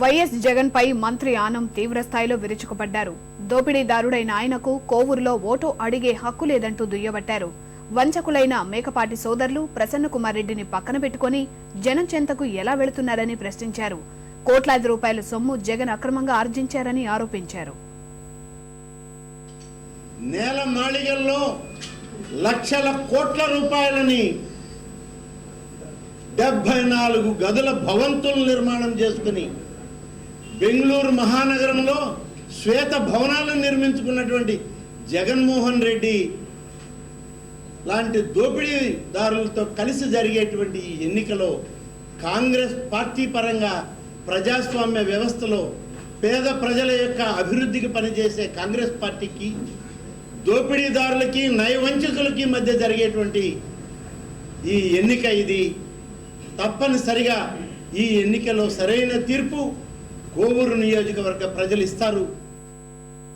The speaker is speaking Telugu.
వైఎస్ జగన్ పై మంత్రి ఆనం తీవ్రస్థాయిలో విరుచుకుపడ్డారు. దోపిడీదారుడైన ఆయనకు కోవూరులో ఓటు అడిగే హక్కు లేదంటూ దుయ్యబట్టారు. వంచకులైన మేకపాటి సోదరులు ప్రసన్నకుమార్ రెడ్డిని పక్కన పెట్టుకుని జనం చెంతకు ఎలా వెళుతున్నారని ప్రశ్నించారు. కోట్లాది రూపాయల సొమ్ము జగన్ అక్రమంగా ఆర్జించారని ఆరోపించారు. నేల మాళిగల్లో లక్షల కోట్ల రూపాయలని 74 గదుల భవంతులు నిర్మాణం చేసుకుని బెంగళూరు మహానగరంలో శ్వేత భవనాలను నిర్మించుకున్నటువంటి జగన్మోహన్ రెడ్డి లాంటి దోపిడీదారులతో కలిసి జరిగేటువంటి ఈ ఎన్నికలో కాంగ్రెస్ పార్టీ పరంగా ప్రజాస్వామ్య వ్యవస్థలో పేద ప్రజల యొక్క అభివృద్ధికి పనిచేసే కాంగ్రెస్ పార్టీకి దోపిడీదారులకి నయవంచకులకి మధ్య జరిగేటువంటి ఈ ఎన్నిక ఇది. తప్పనిసరిగా ఈ ఎన్నికలో సరైన తీర్పు కోవూరు నియోజకవర్గ ప్రజలు ఇస్తారు.